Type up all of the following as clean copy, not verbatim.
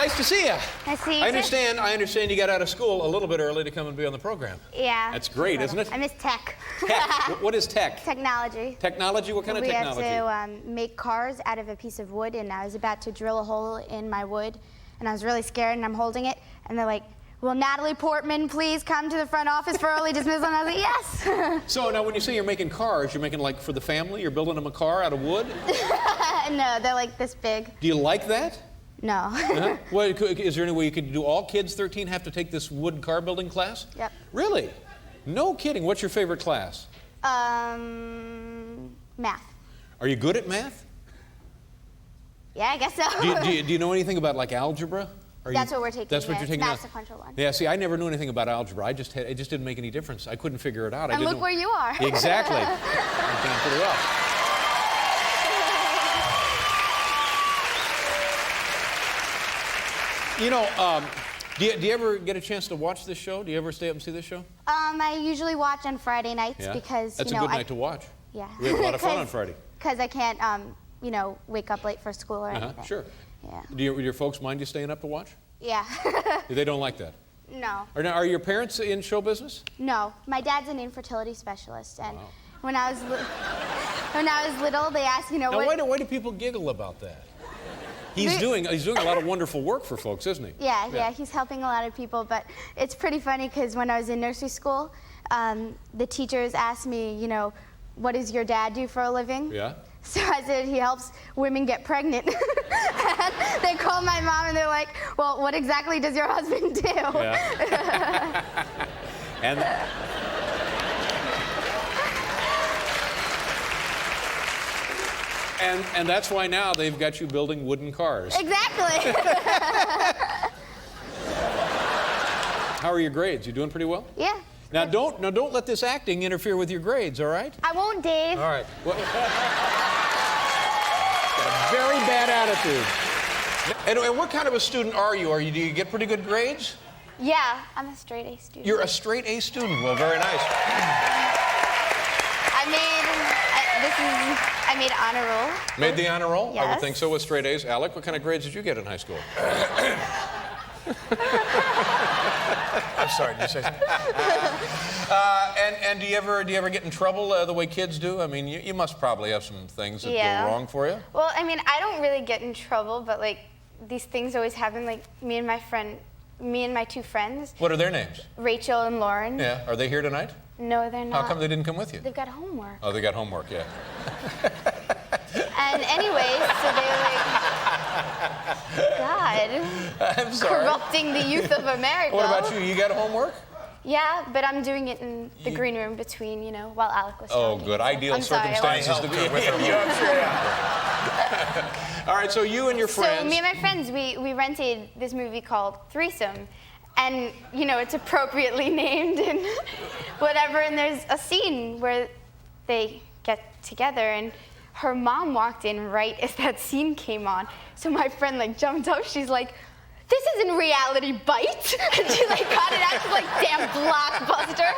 Nice to see you. Nice to see you. I understand you got out of school a little bit early to come and be on the program. Yeah. That's great, isn't it? I miss tech. Tech. What is tech? Technology. Technology? What kind of technology? We have to make cars out of a piece of wood, and I was about to drill a hole in my wood, and I was really scared, and I'm holding it, and they're like, will Natalie Portman please come to the front office for early dismissal? And I was like, yes. So now when you say you're making cars, you're making like for the family? You're building them a car out of wood? No, they're like this big. Do you like that? No. Uh-huh. Well, is there any way you could do all kids 13 have to take this wood car building class? Yep. Really? No kidding. What's your favorite class? Math. Are you good at math? Yeah, I guess so. Do you know anything about like algebra? That's what we're taking. That's what you're taking. Math sequential one. Yeah. See, I never knew anything about algebra. It just didn't make any difference. I couldn't figure it out. And look where you are. Exactly. I'm doing pretty well. You know, do you ever get a chance to watch this show? Do you ever stay up and see this show? I usually watch on Friday nights because that's a good night to watch. Yeah. We have a lot of fun on Friday. Because I can't, wake up late for school or anything. Sure. Yeah. Do your folks mind you staying up to watch? Yeah. They don't like that? No. Are your parents in show business? No. My dad's an infertility specialist, and when I was little, they asked, Now, what... why do people giggle about that? He's doing a lot of wonderful work for folks, isn't he? Yeah, he's helping a lot of people, but it's pretty funny because when I was in nursery school, the teachers asked me, what does your dad do for a living? Yeah. So I said he helps women get pregnant. And they called my mom and they're like, well, what exactly does your husband do? Yeah. And that's why now they've got you building wooden cars. Exactly. How are your grades? You doing pretty well? Yeah. Now don't let this acting interfere with your grades, all right? I won't, Dave. All right. Well, got a very bad attitude. And what kind of a student are you? Do you get pretty good grades? Yeah, I'm a straight A student. You're a straight A student. Well, very nice. I made honor roll. Made the honor roll? Yes. I would think so with straight A's. Alec, what kind of grades did you get in high school? I'm sorry, did you say something? And do you ever get in trouble the way kids do? I mean, you must probably have some things that go wrong for you. Well, I mean, I don't really get in trouble, but these things always happen. Like me and my two friends. What are their names? Rachel and Lauren. Yeah. Are they here tonight? No, they're not. How come they didn't come with you? They've got homework. Oh, they got homework, yeah. And anyway, so they were like, God. I'm sorry. Corrupting the youth of America. What about you? You got homework? Yeah, but I'm doing it in the green room between, while Alec was Oh, talking. good. So Ideal I'm sorry, circumstances to be with her. I'm sure, yeah. All right, so you and your friends. So me and my friends, we rented this movie called Threesome. And, it's appropriately named and whatever. And there's a scene where they get together and her mom walked in right as that scene came on. So my friend jumped up. She's like, this isn't Reality Bites. And she got it out. She's like, damn Blockbuster.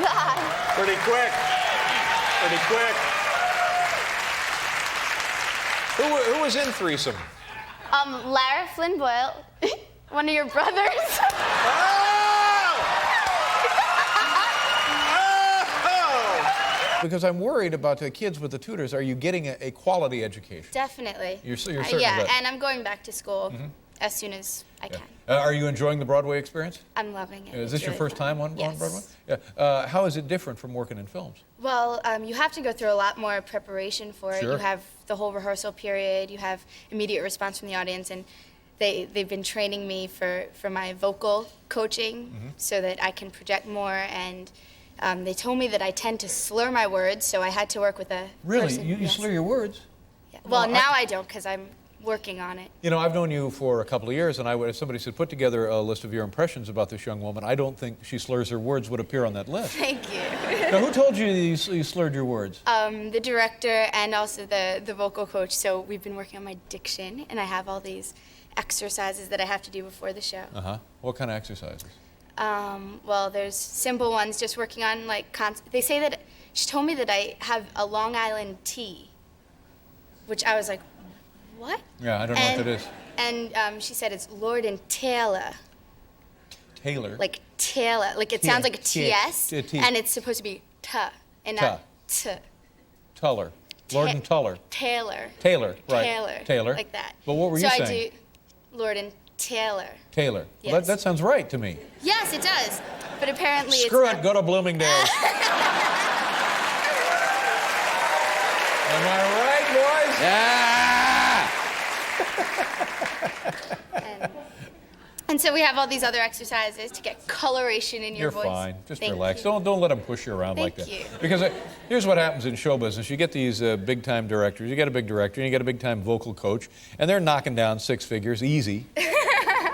God. Pretty quick. Pretty quick. Who was in Threesome? Lara Flynn Boyle, one of your brothers. Because I'm worried about the kids with the tutors. Are you getting a quality education? Definitely. You're certain of that? Yeah, and I'm going back to school as soon as I can. Are you enjoying the Broadway experience? I'm loving it. Is this your first time on Broadway? Yes. Yeah. How is it different from working in films? Well, you have to go through a lot more preparation for it. Sure. You have the whole rehearsal period. You have immediate response from the audience, and they've been training me for my vocal coaching so that I can project more. And they told me that I tend to slur my words, so I had to work with a person. Really? You slur your words? Yeah. Well, now I don't, because I'm working on it. I've known you for a couple of years, and if somebody said, put together a list of your impressions about this young woman, I don't think she slurs her words would appear on that list. Thank you. Now, who told you you slurred your words? The director and also the vocal coach. So we've been working on my diction, and I have all these exercises that I have to do before the show. What kind of exercises? Well, there's simple ones, just working on they say that, she told me that I have a Long Island tea, which I was like, what? Yeah, I don't know what that is. And she said it's Lord and Taylor. Taylor. Like Taylor. Like it sounds like a TS, and it's supposed to be T and not T. Tuller. Lord and Tuller. Taylor. Taylor, right. Taylor. Taylor. Like that. But what were you saying? So I do Lord and Taylor. Taylor. Yes. Well, that sounds right to me. Yes, it does. But apparently Screw it's it, not. go to Bloomingdale's. Am I right, boys? Yeah! And so we have all these other exercises to get coloration in your You're voice. fine. Just Thank relax. you. Don't let them push you around like that. Thank you. Because here's what happens in show business. You get these big-time directors. You get a big director, and you get a big-time vocal coach, and they're knocking down 6 figures easy.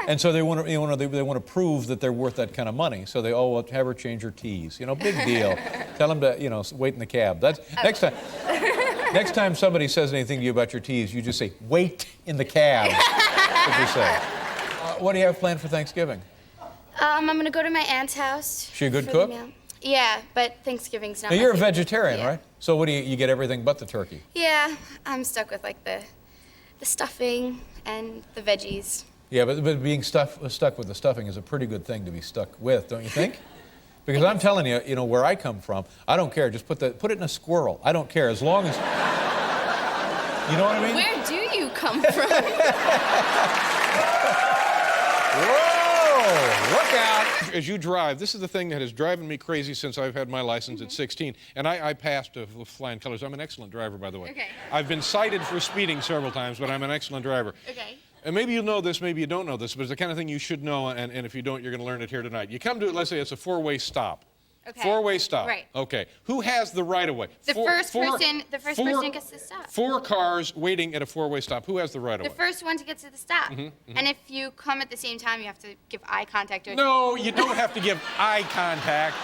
And so they want to prove that they're worth that kind of money. So they have her change her T's. Big deal. Tell them to wait in the cab. That's next time. Next time somebody says anything to you about your T's, you just say, wait in the cab. That's what you say. What do you have planned for Thanksgiving? I'm going to go to my aunt's house. She a good for cook? the meal. Yeah, but Thanksgiving's not Now, my you're a favorite. vegetarian, Yeah. right? So what do you get everything but the turkey? Yeah, I'm stuck with like the stuffing and the veggies. Yeah, but being stuck with the stuffing is a pretty good thing to be stuck with, don't you think? Because I'm telling you, where I come from, I don't care. Just put it in a squirrel. I don't care as long as. You know what I mean? Where do you come from? Whoa! Look out! As you drive, this is the thing that has driven me crazy since I've had my license at 16, and I passed with flying colors. I'm an excellent driver, by the way. Okay. I've been cited for speeding several times, but I'm an excellent driver. Okay. And maybe you know this, maybe you don't know this, but it's the kind of thing you should know, and if you don't, you're going to learn it here tonight. You come to it, let's say it's a 4-way stop. Okay. 4-way stop. Right. Okay. Who has the right of way? The first person gets to stop. 4 cars waiting at a 4-way stop. Who has the right of The way? first one to get to the stop. And if you come at the same time, you have to give eye contact. No, you don't have to give eye contact.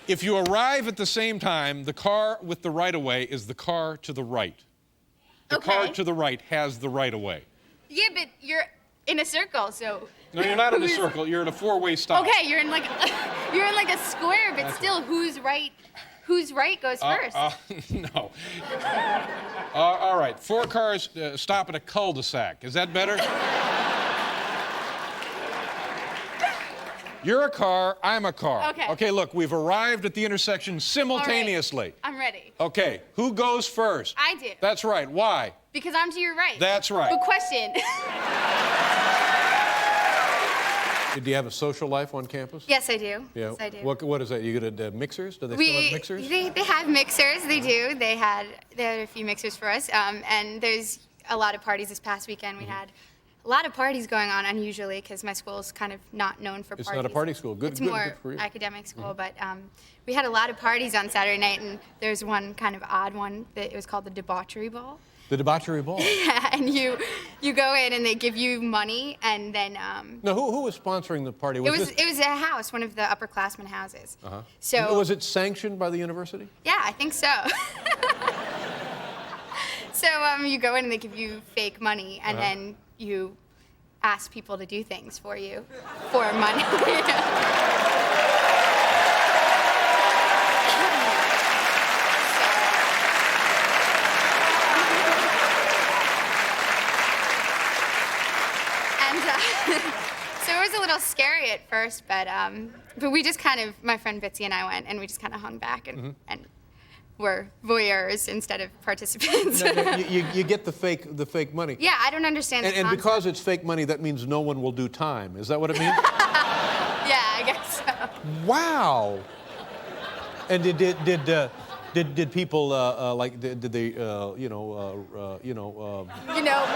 If you arrive at the same time, the car with the right of way is the car to the right. The car to the right has the right of way. Yeah, but you're in a circle, so. No, you're not in a circle. You're at a 4-way stop. Okay, you're in like a square, but still, who's right? Who's right goes first. No. All right. 4 cars stop at a cul-de-sac. Is that better? You're a car. I'm a car. Okay. Okay. Look, we've arrived at the intersection simultaneously. All right. I'm ready. Okay. Who goes first? I do. That's right. Why? Because I'm to your right. That's right. Good question. Do you have a social life on campus? Yes, I do. Yeah. Yes, I do. What is that? You go to mixers? Do they still have mixers? They have mixers. They do. They had a few mixers for us. And there's a lot of parties this past weekend. We had a lot of parties going on, unusually, because my school is kind of not known for It's parties. not a party school. Good. It's good, more good for you. academic school, but we had a lot of parties on Saturday night, and there's one kind of odd one that it was called the debauchery ball. The debauchery ball. And you go in and they give you money, and then Now, who was sponsoring the party? it was a house, one of the upperclassmen houses. So Was it sanctioned by the university? yeah, I think so. So you go in and they give you fake money, and then you ask people to do things for you for money. So it was a little scary at first, but we just kind of, my friend Bitsy and I went, and we just kind of hung back and were voyeurs instead of participants. You get the fake money. Yeah, I don't understand the And concept. because it's fake money, that means no one will do time. Is that what it means? Yeah, I guess so. Wow. And did people like did they You know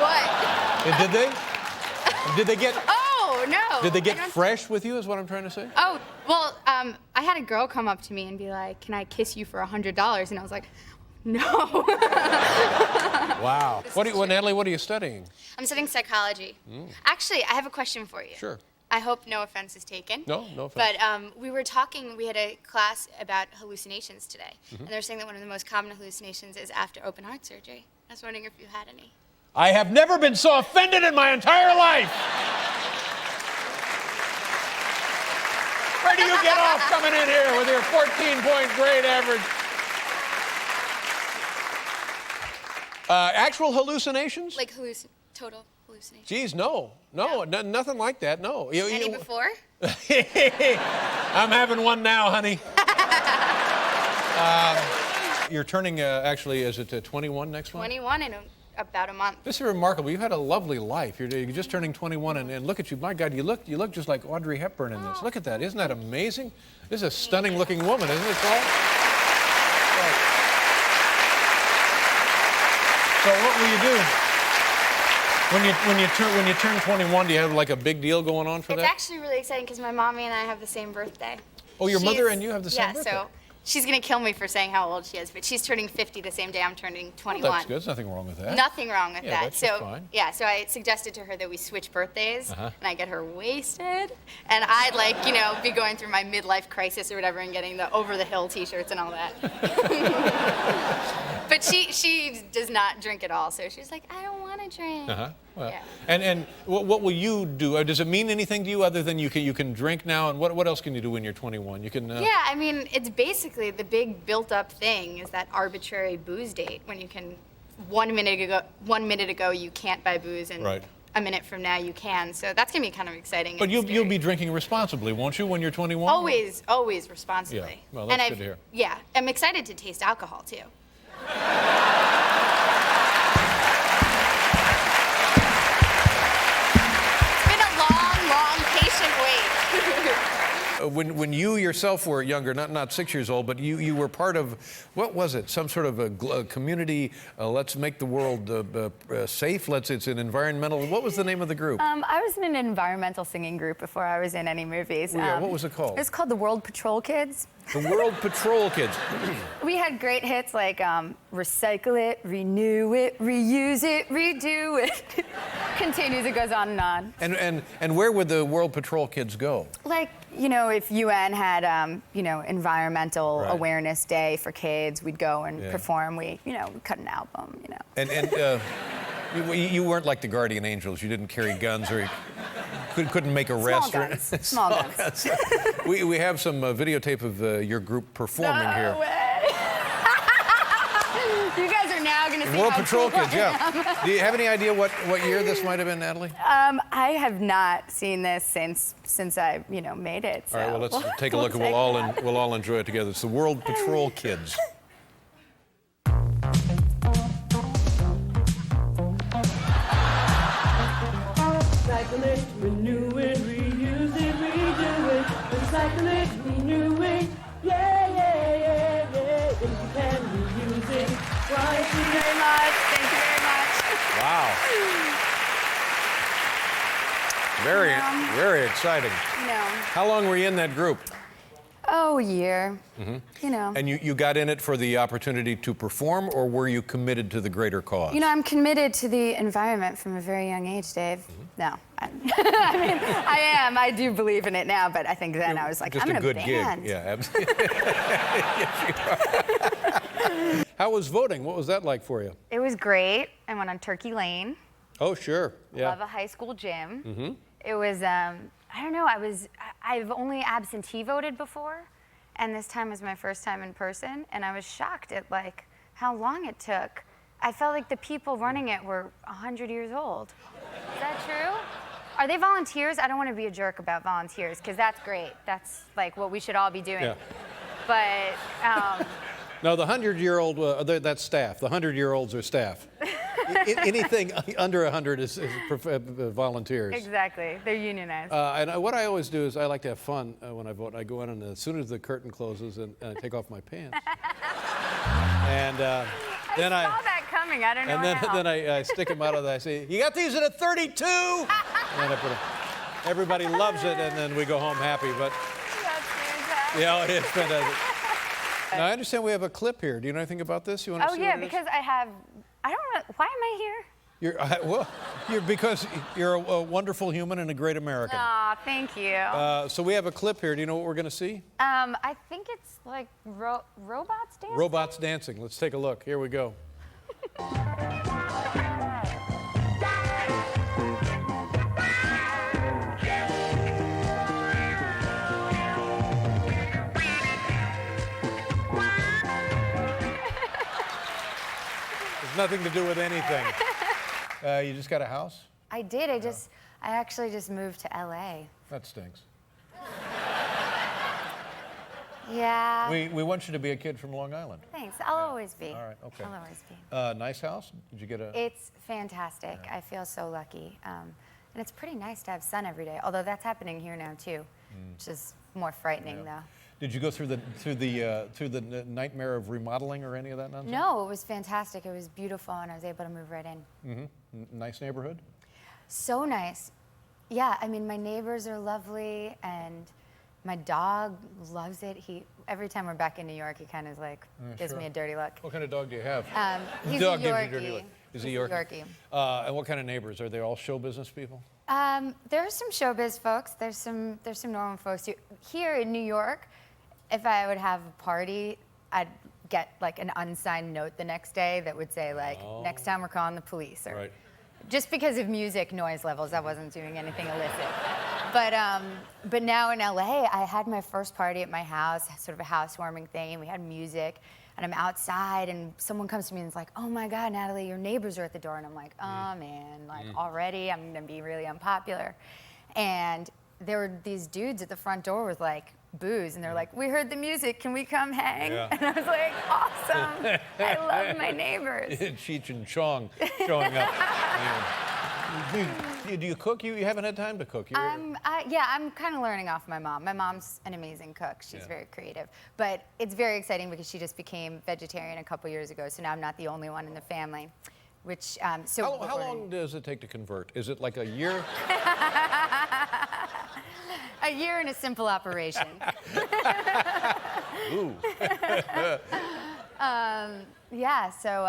what? did they? Did they get Oh, no. Did they get I don't- fresh with you? Is what I'm trying to say. Oh, well, I had a girl come up to me and be like, "Can I kiss you for $100?" And I was like, "No." Wow. Natalie? What are you studying? I'm studying psychology. Actually, I have a question for you. Sure. I hope no offense is taken. No offense. But we were talking, we had a class about hallucinations today. And they were saying that one of the most common hallucinations is after open heart surgery. I was wondering if you had any. I have never been so offended in my entire life. Where do you get off coming in here with your 14-point grade average? Actual hallucinations? Like total hallucination. Geez, no. Nothing like that, no. Any before? I'm having one now, honey. You're turning, actually, is it 21 next month? 21 in about a month. This is remarkable. You've had a lovely life. You're just turning 21, and look at you. My God, you look just like Audrey Hepburn in this. Look at that. Isn't that amazing? This is a stunning-looking woman, isn't it, Paul? Right. So what will you do? When you turn 21, do you have like a big deal going on for that? It's actually really exciting because my mommy and I have the same birthday. Oh, your mother and you have the same birthday? Yeah, so she's going to kill me for saying how old she is, but she's turning 50 the same day I'm turning 21. Well, that's good. There's nothing wrong with that. Nothing wrong with Yeah, that. that's So just fine. yeah, so I suggested to her that we switch birthdays, Uh-huh. and I get her wasted, and I'd be going through my midlife crisis or whatever, and getting the over the hill T-shirts and all that. But she does not drink at all, so she's like, I don't want to drink. Uh-huh. Well, Yeah. and what will you do? Does it mean anything to you other than you can drink now? And what else can you do when you're 21? You can. Yeah, I mean, it's basically the big built-up thing is that arbitrary booze date when you can 1 minute ago you can't buy booze, and Right. a minute from now you can. So that's gonna be kind of exciting. But and you'll scary. be drinking responsibly, won't you, when you're 21? Always responsibly. Yeah. Well, that's and good to hear. Yeah, I'm excited to taste alcohol too. When you yourself were younger, not 6 years old, but you were part of, what was it? Some sort of a community, let's make the world safe, it's an environmental, what was the name of the group? I was in an environmental singing group before I was in any movies. Yeah, what was it called? It was called the World Patrol Kids. The World Patrol Kids. We had great hits like recycle it, renew it, reuse it, redo it. Continues, it goes on and on. And where would the World Patrol Kids go? Like, if UN had, Environmental Right. Awareness Day for kids, we'd go and Yeah. perform. We cut an album, And you weren't like the Guardian Angels. You didn't carry guns or couldn't make arrests. Small guns. Small guns. We have some videotape of your group performing here. No way. You guys are now going to see World how Patrol cool Kids, I yeah. am. Do you have any idea what year this might have been, Natalie? I have not seen this since I, made it. So. All right, well, let's take a look, and we'll all enjoy it together. It's the World Patrol Kids. Recycle it, renew it, reuse it, redo it. Recycle it, renew it. Yeah, yeah, yeah, yeah. If you can reuse it, why Thank you very much. Thank you very much. Wow. Very exciting. How long were you in that group? Oh, a year. And you got in it for the opportunity to perform, or were you committed to the greater cause? I'm committed to the environment from a very young age, Dave. No. I mean, I am. I do believe in it now, but I think then I was like, Just I'm in a good band. gig. Yeah, absolutely. Yes, you are. How was voting? What was that like for you? It was great. I went on Turkey Lane. Oh, sure. Yeah. Love a high school gym. It was, I don't know, I've only absentee voted before, and this time was my first time in person, and I was shocked at how long it took. I felt like the people running it were 100 years old. Is that true? Are they volunteers? I don't want to be a jerk about volunteers, because that's great. That's what we should all be doing. Yeah. But, No, the 100-year-old, that's staff. The 100-year-olds are staff. Anything under 100 is volunteers. exactly, they're unionized. And what I always do is I like to have fun when I vote. I go in, and as soon as the curtain closes, and I take off my pants. And then I saw that coming. I don't know how. then I stick them out of that. I say, "You got these at a 32?" And then I put them. Everybody loves it, and then we go home happy. But That's fantastic. yeah, it's fantastic. Now I understand we have a clip here. Do you know anything about this? You want to Oh see yeah, what it is? because I don't know, why am I here? Because you're a wonderful human and a great American. Aw, thank you. So we have a clip here. Do you know what we're going to see? I think it's like robots dancing. Robots dancing. Let's take a look. Here we go. nothing to do with anything. You just got a house? I did. I actually just moved to LA. That stinks. Yeah. We want you to be a kid from Long Island. Thanks. I'll always be. All right, okay. I'll always be. Nice house? Did you get a... It's fantastic. I feel so lucky. And it's pretty nice to have sun every day, although that's happening here now too, which is more frightening though. Did you go through the nightmare of remodeling or any of that nonsense? No, it was fantastic. It was beautiful, and I was able to move right in. Nice neighborhood? So nice. Yeah, I mean, my neighbors are lovely, and my dog loves it. Every time we're back in New York, he kind of like gives me a dirty look. What kind of dog do you have? He's Dog a gives you Yorkie. dirty look. Is he He's a Yorkie? And what kind of neighbors? Are they all show business people? There are some showbiz folks. There's some normal folks too. Here in New York, if I would have a party, I'd get like an unsigned note the next day that would say like, next time we're calling the police. Or, Right. just because of music noise levels, I wasn't doing anything illicit. But now in LA, I had my first party at my house, sort of a housewarming thing, and we had music, and I'm outside, and someone comes to me and is like, oh my God, Natalie, your neighbors are at the door. And I'm like, oh man, like already I'm gonna be really unpopular. And there were these dudes at the front door with like booze, and they're like, we heard the music, can we come hang? Yeah. And I was like, awesome, I love my neighbors. Cheech and Chong showing up. Do you cook? You haven't had time to cook. Yeah, I'm kind of learning off my mom. My mom's an amazing cook. She's very creative. But it's very exciting because she just became vegetarian a couple years ago, so now I'm not the only one in the family. Which, so How long does it take to convert? Is it like a year? A year in a simple operation. Ooh. Yeah, so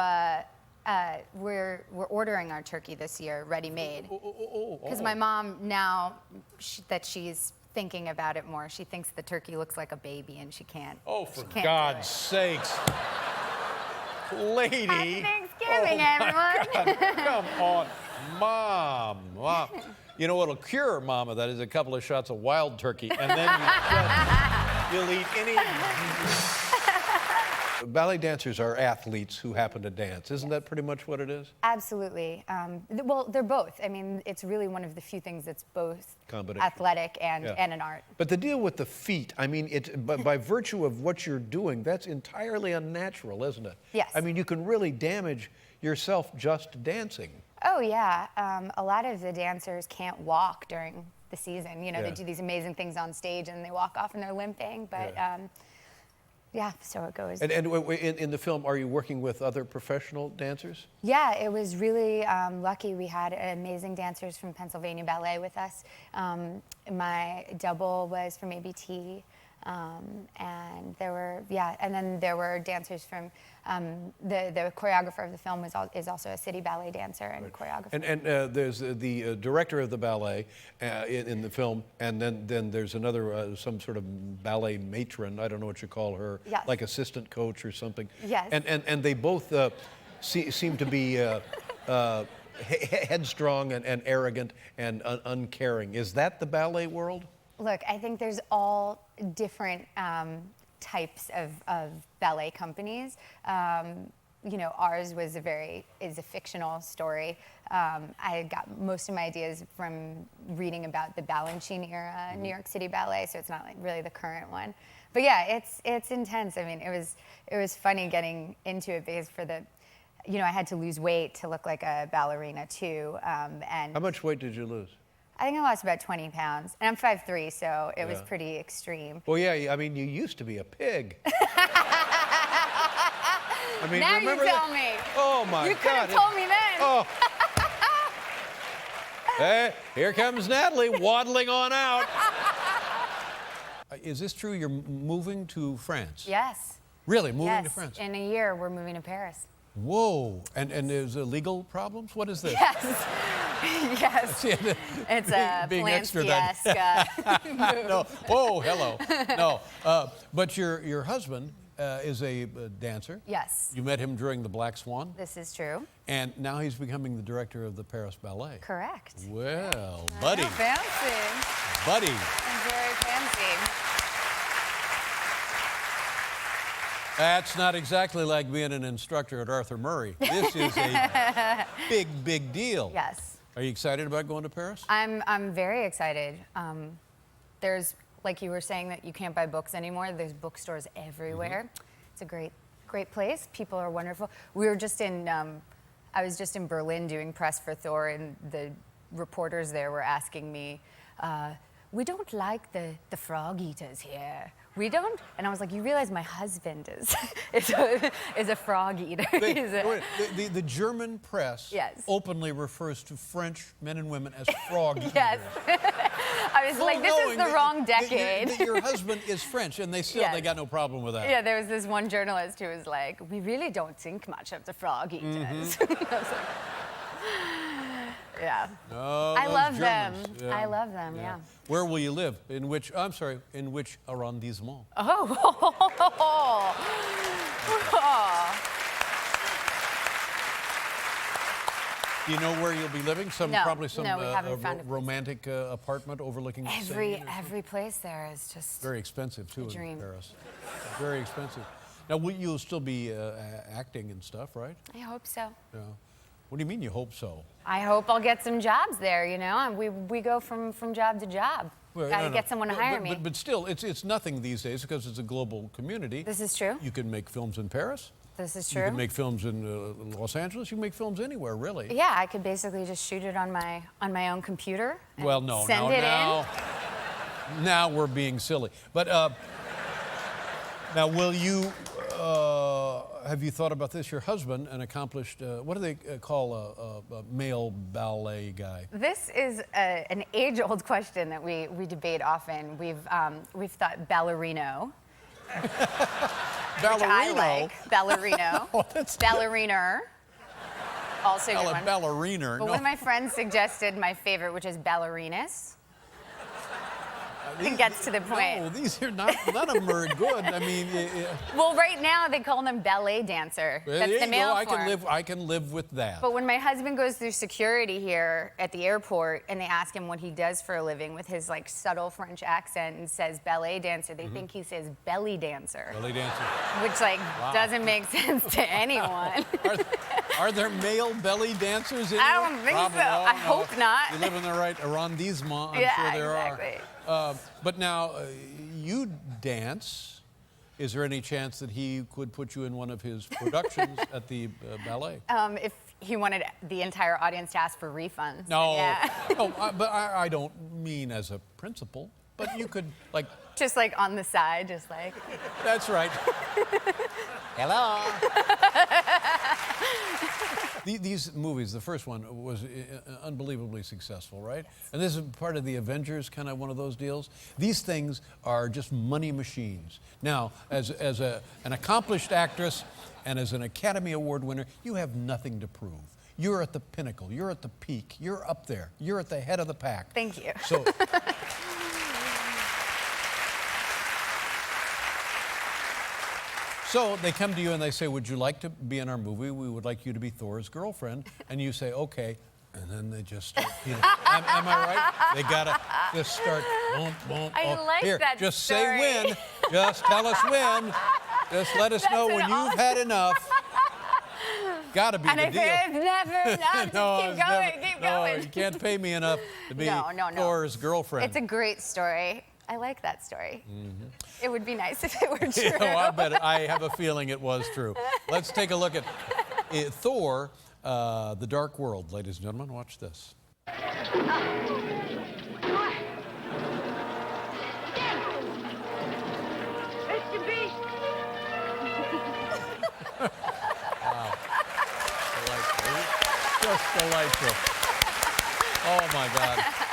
we're ordering our turkey this year, ready-made. Because my mom now that she's thinking about it more, she thinks the turkey looks like a baby, and she can't. Oh, for she can't God's sakes, lady! Happy Thanksgiving, everyone! Come on, Mom. Wow. You know what'll cure Mom of that is a couple of shots of wild turkey, and then you'll eat any. Ballet dancers are athletes who happen to dance. Isn't that pretty much what it is? Absolutely. Well, they're both. I mean, it's really one of the few things that's both Combination. athletic and an art. But the deal with the feet, I mean, by virtue of what you're doing, that's entirely unnatural, isn't it? Yes. I mean, you can really damage yourself just dancing. Oh, yeah. A lot of the dancers can't walk during the season. You know, they do these amazing things on stage and they walk off and they're limping. But yeah, so it goes. And in the film, are you working with other professional dancers? Yeah, it was really lucky. We had amazing dancers from Pennsylvania Ballet with us. My double was from ABT. And there were, and then there were dancers from, the choreographer of the film is also a city ballet dancer and choreographer. And there's the director of the ballet in the film, and then there's another, some sort of ballet matron, I don't know what you call her, like assistant coach or something. Yes. And they both seem to be headstrong and arrogant and uncaring. Is that the ballet world? Look, I think there's all different types of ballet companies. You know, ours is a fictional story. I got most of my ideas from reading about the Balanchine era New York City Ballet, so it's not like really the current one. But yeah, it's intense. I mean, it was funny getting into it because I had to lose weight to look like a ballerina too. And how much weight did you lose? I think I lost about 20 pounds, and I'm 5'3", so it was pretty extreme. Well, yeah, I mean, you used to be a pig. I mean, now remember you tell that? me. Oh, my God. You could have told me then. Oh. Hey, here comes Natalie waddling on out. Is this true? You're moving to France? Yes. Really, moving to France? In a year, we're moving to Paris. Whoa, and there's legal problems? What is this? Yes. Yes. It's a Polanski-esque move. No. Whoa, hello. No, but your husband is a dancer. Yes. You met him during the Black Swan. This is true. And now he's becoming the director of the Paris Ballet. Correct. Well, buddy. Fancy. Buddy. I'm very fancy. That's not exactly like being an instructor at Arthur Murray. This is a big, big deal. Yes. Are you excited about going to Paris? I'm very excited. There's, like you were saying, that you can't buy books anymore. There's bookstores everywhere. It's a great place. People are wonderful. We were just in, I was just in Berlin doing press for Thor, and the reporters there were asking me, we don't like the frog eaters here. We don't, and I was like, you realize my husband is a frog eater. The German press Yes. openly refers to French men and women as frog eaters. Yes. I was like, this is the wrong decade. That your husband is French, and they got no problem with that. Yeah, there was this one journalist who was like, we really don't think much of the frog eaters. I was like, yeah. Oh, I those love them. Germans. Yeah. I love them, yeah. Where will you live? In which arrondissement? Oh. Do you know where you'll be living? No, Probably some no, we haven't found a place. romantic apartment overlooking the Seine? Every place there is just Very expensive, too, in dream. Paris. Very expensive. Now, you'll still be acting and stuff, right? I hope so. Yeah. What do you mean you hope so? I hope I'll get some jobs there, you know? And we go from job to job. Well, Gotta no. get someone to hire me. But still, it's nothing these days because it's a global community. This is true. You can make films in Paris. This is You true. can make films in Los Angeles. You can make films anywhere, really. Yeah, I could basically just shoot it on my own computer. And Well, no, send it in. Now we're being silly. But now, will you? Have you thought about this? Your husband, an accomplished, what do they call a male ballet guy? This is an age-old question that we debate often. We've thought ballerino. Ballerino. Which I like. Ballerino. Oh, that's balleriner. Also good one. Balleriner. But No. one of my friends suggested my favorite, which is ballerinas. It gets to the point. No, these are not. None of them are good. I mean, Well, right now they call them ballet dancer. there That's you the go. male I form. can live with that. But when my husband goes through security here at the airport and they ask him what he does for a living with his like subtle French accent and says ballet dancer, they think he says belly dancer, Belly dancer. which like doesn't make sense to anyone. Are there male belly dancers in I don't think so. I hope not. You live in the right arrondissement. I'm Yeah, sure there exactly. are. But now, you dance. Is there any chance that he could put you in one of his productions at the ballet? If he wanted the entire audience to ask for refunds. No, Yeah. no, but I don't mean as a principal. But you could, like, Just like on the side, just like. that's right. Hello. These movies, the first one was unbelievably successful, right? And this is part of the Avengers, kind of one of those deals. These things are just money machines. Now, as an accomplished actress and as an Academy Award winner, you have nothing to prove. You're at the pinnacle. You're at the peak. You're up there. You're at the head of the pack. Thank you. So. So they come to you and they say, would you like to be in our movie? We would like you to be Thor's girlfriend. And you say, okay. And then they just start, am I right? They gotta just start, boom, boom. I like here, that just story. say when. Just tell us when. Just let us know when you've had enough. Gotta be And the I deal. say, I've never, just No, keep going, keep no, going. you can't pay me enough to be No. Thor's girlfriend. It's a great story. I like that story. It would be nice if it were true. Yeah, I bet I have a feeling it was true. Let's take a look at Thor, The Dark World. Ladies and gentlemen, watch this. Mr. Beast! Wow. Delightful. Just delightful. Oh, my God.